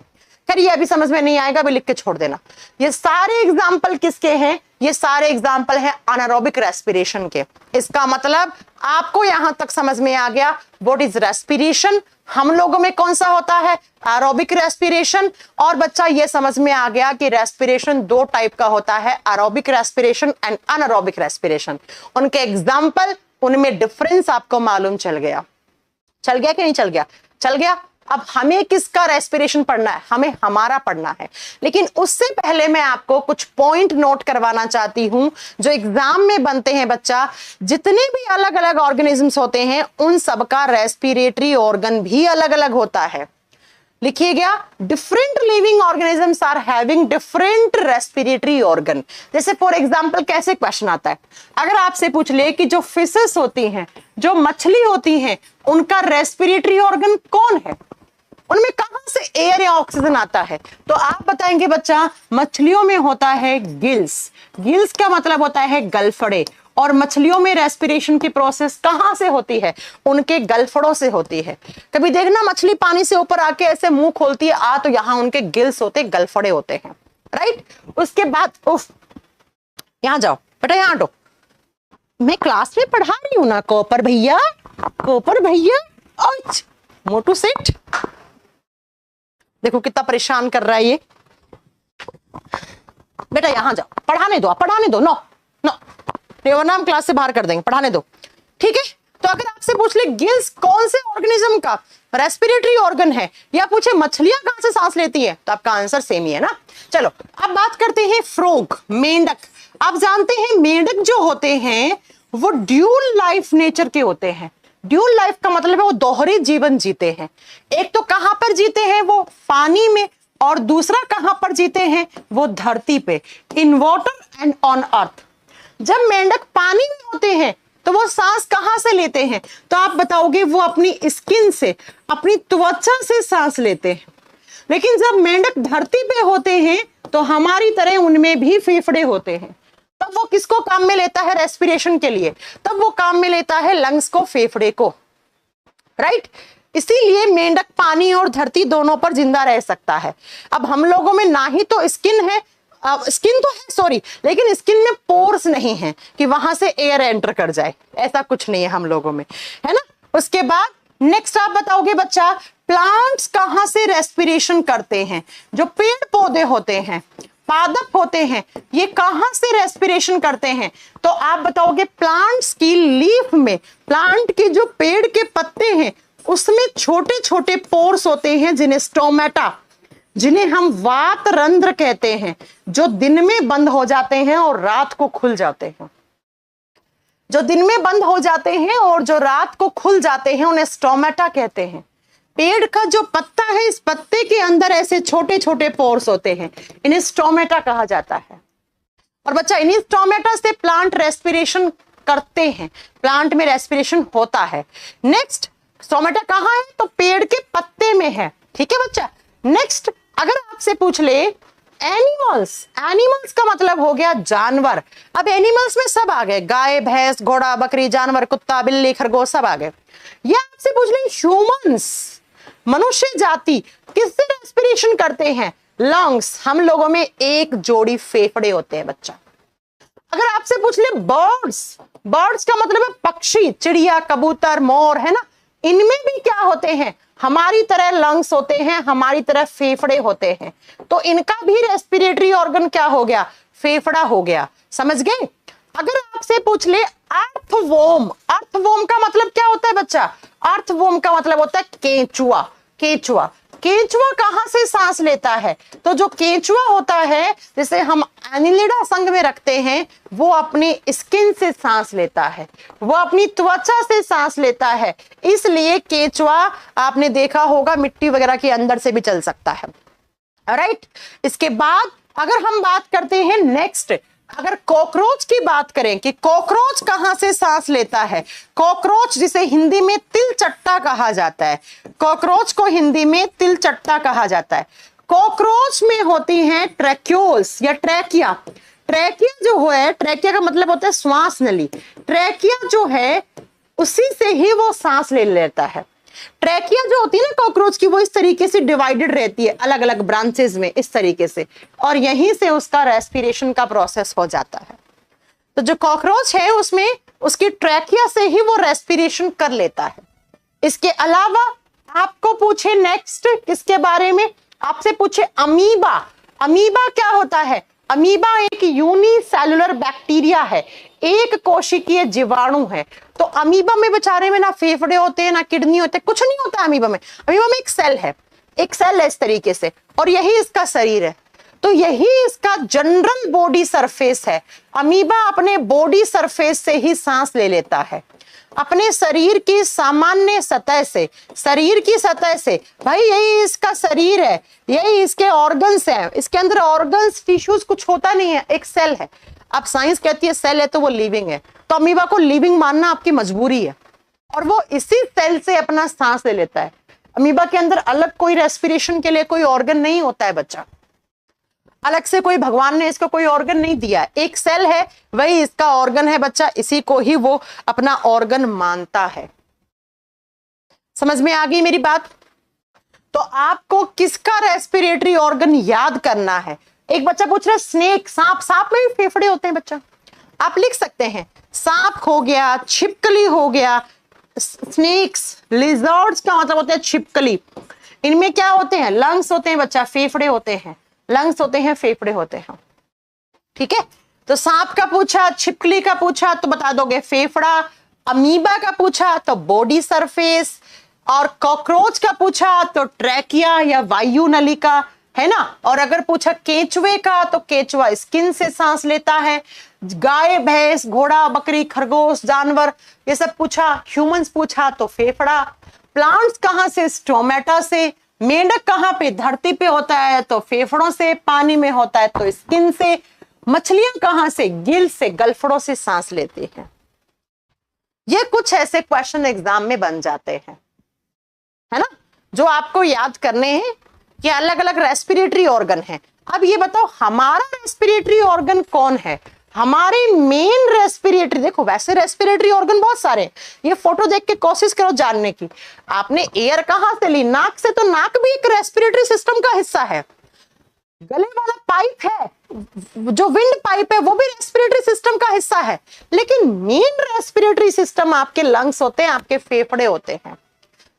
खैर ये अभी समझ में नहीं आएगा, अभी लिख के छोड़ देना। ये सारे एग्जाम्पल किसके हैं? ये सारे एग्जाम्पल हैं एनारोबिक रेस्पिरेशन के। इसका मतलब आपको यहां तक समझ में आ गया व्हाट इज रेस्पिरेशन, हम लोगों में कौन सा होता है? Aerobic respiration. और बच्चा ये समझ में आ गया कि रेस्पिरेशन दो टाइप का होता है, aerobic respiration and anaerobic respiration. उनके एग्जाम्पल, उनमें डिफरेंस आपको मालूम चल गया। चल गया कि नहीं चल गया? चल गया। अब हमें किसका रेस्पिरेशन पढ़ना है? हमें हमारा पढ़ना है। लेकिन उससे पहले मैं आपको कुछ पॉइंट नोट करवाना चाहती हूं जो एग्जाम में बनते हैं बच्चा। जितने भी अलग अलग ऑर्गेनिजम्स होते हैं उन सबका रेस्पिरेटरी ऑर्गन भी अलग अलग होता है। लिखिएगा, different living organisms are having different respiratory organ. जैसे फॉर एग्जांपल कैसे क्वेश्चन आता है, अगर आपसे पूछ ले कि जो फिशेस होती हैं, जो मछली होती हैं, उनका रेस्पिरेटरी ऑर्गन कौन है? उनमें कहां से एयर या ऑक्सीजन आता है? तो आप बताएंगे बच्चा, मछलियों में होता है गिल्स। गिल्स का मतलब होता है गलफड़े। और मछलियों में रेस्पिरेशन की प्रोसेस कहां से होती है? उनके गलफड़ों से होती है। कभी देखना मछली पानी से ऊपर आके ऐसे मुंह खोलती है तो यहां उनके गिल्स होते, गलफड़े होते हैं, राइट। उसके बाद उफ, यहां जाओ बेटा, यहां हटो, मैं क्लास में पढ़ा रही हूं ना। कोपर भैया, कोपर भैया, मोटू सेठ देखो कितना परेशान कर रहा है ये। बेटा यहां जाओ, पढ़ाने दो, पढ़ाने दो। नो नो, वरना हम क्लास से बाहर कर देंगे, पढ़ाने दो, ठीक है। तो अगर आपसे पूछ ले गिल्स कौन से ऑर्गेनिज्म का रेस्पिरेटरी ऑर्गन है, या पूछे मछलियां कहां से सांस लेती है, तो आपका आंसर सेम ही है ना। चलो अब बात करते हैं फ्रॉग, मेंढक। आप जानते हैं मेंढक जो होते हैं वो ड्यूल लाइफ नेचर के होते हैं। ड्यूल लाइफ का मतलब है वो दोहरे जीवन जीते हैं। एक तो कहां पर जीते हैं वो, पानी में, और दूसरा कहां पर जीते हैं वो, धरती पे, in water and on earth. जब मेंढक पानी में होते हैं तो वो सांस कहां से लेते हैं? तो आप बताओगे वो अपनी स्किन से, अपनी त्वचा से सांस लेते हैं। लेकिन जब मेंढक धरती पे होते हैं तो हमारी तरह उनमें भी फेफड़े होते हैं। तब वो किसको काम में लेता है? रेस्पिरेशन के लिए। तब वो काम में लेता है लंग्स को, फेफड़े को, राइट। इसीलिए मेंढक पानी और धरती दोनों पर जिंदा रह सकता है। अब हम लोगों में ना ही तो स्किन है, स्किन तो है सॉरी, लेकिन स्किन में पोर्स नहीं है कि वहां से एयर एंटर कर जाए, ऐसा कुछ नहीं है हम लोगों में, है ना। उसके बाद नेक्स्ट आप बताओगे बच्चा, प्लांट्स कहां से रेस्पिरेशन करते हैं? जो पेड़ पौधे होते हैं, पादप होते हैं, ये कहां से रेस्पिरेशन करते हैं? तो आप बताओगे प्लांट्स की लीफ में, प्लांट के जो पेड़ के पत्ते हैं उसमें छोटे छोटे पोर्स होते हैं जिन्हें स्टोमेटा, जिन्हें हम वात रंध्र कहते हैं, जो दिन में बंद हो जाते हैं और रात को खुल जाते हैं। जो दिन में बंद हो जाते हैं और जो रात को खुल जाते हैं उन्हें स्टोमेटा कहते हैं। पेड़ का जो पत्ता है, इस पत्ते के अंदर ऐसे छोटे छोटे पोर्स होते हैं, इन्हें स्टोमेटा कहा जाता है। और बच्चा इन्हीं स्टोमेटा से प्लांट रेस्पिरेशन करते हैं, प्लांट में रेस्पिरेशन होता है। नेक्स्ट, स्टोमेटा कहाँ है? तो पेड़ के पत्ते में है, ठीक है बच्चा। नेक्स्ट, अगर आपसे पूछ ले एनिमल्स, एनिमल्स का मतलब हो गया जानवर। अब एनिमल्स में सब आ गए, गाय, भैंस, घोड़ा, बकरी, जानवर, कुत्ता, बिल्ली, खरगोश, सब आ गए। या आपसे पूछ ले ह्यूमंस, मनुष्य जाति किससे रेस्पिरेशन करते हैं? लंग्स। हम लोगों में एक जोड़ी फेफड़े होते हैं बच्चा। अगर आपसे पूछ ले बर्ड्स, बर्ड्स का मतलब है पक्षी, चिड़िया, कबूतर, मोर, है ना, इनमें भी क्या होते हैं? हमारी तरह लंग्स होते हैं, हमारी तरह फेफड़े होते हैं। तो इनका भी रेस्पिरेटरी ऑर्गन क्या हो गया? फेफड़ा हो गया। समझ गए? अगर आपसे पूछ ले अर्थवॉर्म, अर्थवॉर्म का मतलब क्या होता है बच्चा? अर्थवॉर्म का मतलब होता है केंचुआ। केंचुआ, केंचुआ कहां से सांस लेता है? तो जो केंचुआ होता है, जिसे हम एनिलिडा संघ में रखते हैं, वो अपनी स्किन से सांस लेता है, वो अपनी त्वचा से सांस लेता है। इसलिए केंचुआ आपने देखा होगा मिट्टी वगैरह के अंदर से भी चल सकता है, राइट। इसके बाद अगर हम बात करते हैं नेक्स्ट, अगर कॉकरोच की बात करें कि कॉकरोच कहां से सांस लेता है? कॉकरोच, जिसे हिंदी में तिलचट्टा कहा जाता है, कॉकरोच को हिंदी में तिलचट्टा कहा जाता है। कॉकरोच में होती हैं ट्रैक्यूल्स या ट्रैकिया। ट्रैकिया जो है, ट्रैकिया का मतलब होता है श्वास नली। ट्रैकिया जो है उसी से ही वो सांस ले लेता है। ट्रैकिया जो होती है ना कॉकरोच की, वो इस तरीके से डिवाइडेड रहती है, अलग अलग ब्रांचेस में, इस तरीके से, और यहीं से उसका रेस्पिरेशन का प्रोसेस हो जाता है। तो जो कॉकरोच है उसमें उसकी ट्रैकिया से ही वो रेस्पिरेशन कर लेता है। इसके अलावा आपको पूछे नेक्स्ट किसके बारे में? आपसे पूछे अमीबा। अमीबा क्या होता है? अमीबा एक यूनिसेलुलर बैक्टीरिया है, एक कोशिकीय जीवाणु है। तो अमीबा में बेचारे में ना फेफड़े होते हैं, ना किडनी होते, कुछ नहीं होता अमीबा में। अमीबा में एक सेल है, एक सेल है इस तरीके से, और यही इसका शरीर है। तो यही इसका जनरल बॉडी सरफेस है। अमीबा अपने बॉडी सरफेस से ही सांस ले लेता है, अपने शरीर की सामान्य सतह से, शरीर की सतह से। भाई यही इसका शरीर है, यही इसके ऑर्गन्स हैं, इसके अंदर ऑर्गन्स, टिश्यूज कुछ होता नहीं है, एक सेल है। अब साइंस कहती है सेल है तो वो लिविंग है, तो अमीबा को लिविंग मानना आपकी मजबूरी है, और वो इसी सेल से अपना सांस ले लेता है। अमीबा के अंदर अलग कोई रेस्पिरेशन के लिए कोई ऑर्गन नहीं होता है बच्चा, अलग से कोई भगवान ने इसको कोई ऑर्गन नहीं दिया है, एक सेल है, वही इसका ऑर्गन है बच्चा, इसी को ही वो अपना ऑर्गन मानता है। समझ में आ गई मेरी बात? तो आपको किसका रेस्पिरेटरी ऑर्गन याद करना है? एक बच्चा पूछ रहा है स्नेक, सांप, सांप में भी फेफड़े होते हैं बच्चा, आप लिख सकते हैं। सांप हो गया, छिपकली हो गया, स्नेक्स, लिजर्ड्स का मतलब होता है छिपकली, इनमें क्या होते हैं? लंग्स होते हैं बच्चा, फेफड़े होते हैं, लंग्स होते हैं, फेफड़े होते हैं, ठीक है। तो सांप का पूछा, छिपकली का पूछा तो बता दोगे फेफड़ा, अमीबा का पूछा तो बॉडी सरफेस, और कॉकरोच का पूछा तो ट्रैकिया या वायु नलिका, है ना। और अगर पूछा केंचुए का तो केंचुआ स्किन से सांस लेता है। गाय, भैंस, घोड़ा, बकरी, खरगोश, जानवर, ये सब पूछा। ह्यूमंस पूछा तो फेफड़ा। प्लांट्स कहां से? स्टोमेटा से। मेंढक कहां पे? धरती पे होता है तो फेफड़ों से, पानी में होता है तो स्किन से। मछलियां कहां से? गिल से, गलफड़ों से सांस लेती हैं। ये कुछ ऐसे क्वेश्चन एग्जाम में बन जाते हैं, है ना, जो आपको याद करने हैं। ये अलग अलग रेस्पिरेटरी ऑर्गन है। अब ये बताओ हमारा रेस्पिरेटरी ऑर्गन कौन है? हमारे मेन रेस्पिरेटरी, देखो वैसे रेस्पिरेटरी ऑर्गन बहुत सारे, ये फोटो देख के कोशिश करो जानने की। आपने एयर कहां से ली? नाक से। तो नाक भी एक रेस्पिरेटरी सिस्टम का हिस्सा है। गले वाला पाइप है, जो विंड पाइप है, वो भी रेस्पिरेटरी सिस्टम का हिस्सा है। लेकिन मेन रेस्पिरेटरी सिस्टम आपके लंग्स होते हैं, आपके फेफड़े होते हैं,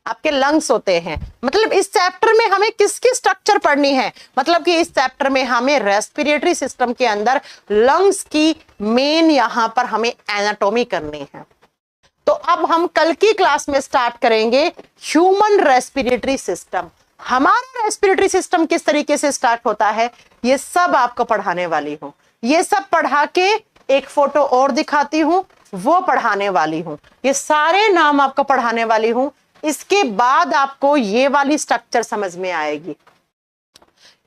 आपके लंग्स होते हैं। मतलब इस चैप्टर में हमें किसकी स्ट्रक्चर पढ़नी है? मतलब कि इस चैप्टर में हमें रेस्पिरेटरी सिस्टम के अंदर लंग्स की मेन यहां पर हमें एनाटॉमी करनी है। तो अब हम कल की क्लास में स्टार्ट करेंगे ह्यूमन रेस्पिरेटरी सिस्टम। हमारा रेस्पिरेटरी सिस्टम किस तरीके से स्टार्ट होता है, ये सब आपको पढ़ाने वाली हूं। ये सब पढ़ा के एक फोटो और दिखाती हूं, वो पढ़ाने वाली हूं। ये सारे नाम आपको पढ़ाने वाली हूं। इसके बाद आपको ये वाली स्ट्रक्चर समझ में आएगी,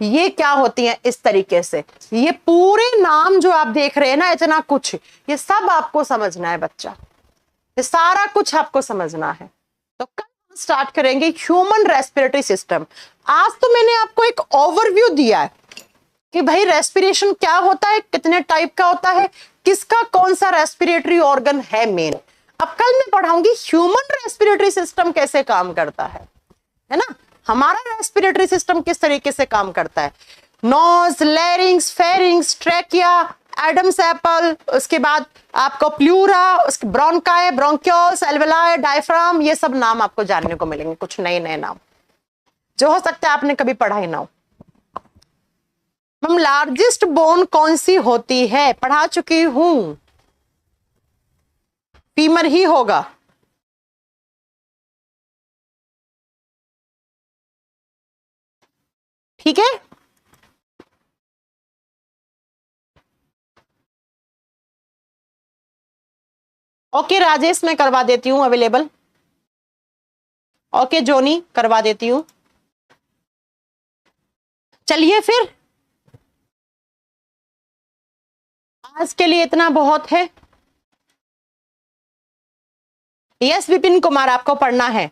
ये क्या होती है इस तरीके से। ये पूरे नाम जो आप देख रहे हैं ना, इतना कुछ, ये सब आपको समझना है बच्चा, ये सारा कुछ आपको समझना है। तो कल हम स्टार्ट करेंगे ह्यूमन रेस्पिरेटरी सिस्टम। आज तो मैंने आपको एक ओवरव्यू दिया है कि भाई रेस्पिरेशन क्या होता है, कितने टाइप का होता है, किसका कौन सा रेस्पिरेटरी ऑर्गन है मेन। अब कल मैं पढ़ाऊंगी ह्यूमन रेस्पिरेटरी सिस्टम कैसे काम करता है ना, हमारा रेस्पिरेटरी सिस्टम किस तरीके से काम करता है। Nose, larynx, pharynx, trachea, Adam's apple, उसके बाद आपको प्लूरा, उसके ब्रोंकाई, ब्रोंक्यूल्स, एल्वेलाई, डायफ्राम, ये सब नाम आपको जानने को मिलेंगे, कुछ नए नए नाम जो हो सकता है आपने कभी पढ़ा ही ना हो। मैम लार्जेस्ट बोन कौन सी होती है? पढ़ा चुकी हूं, फीमर ही होगा। ठीक है, ओके राजेश मैं करवा देती हूं अवेलेबल। ओके जोनी करवा देती हूं। चलिए फिर आज के लिए इतना बहुत है। यस विपिन कुमार आपको पढ़ना है।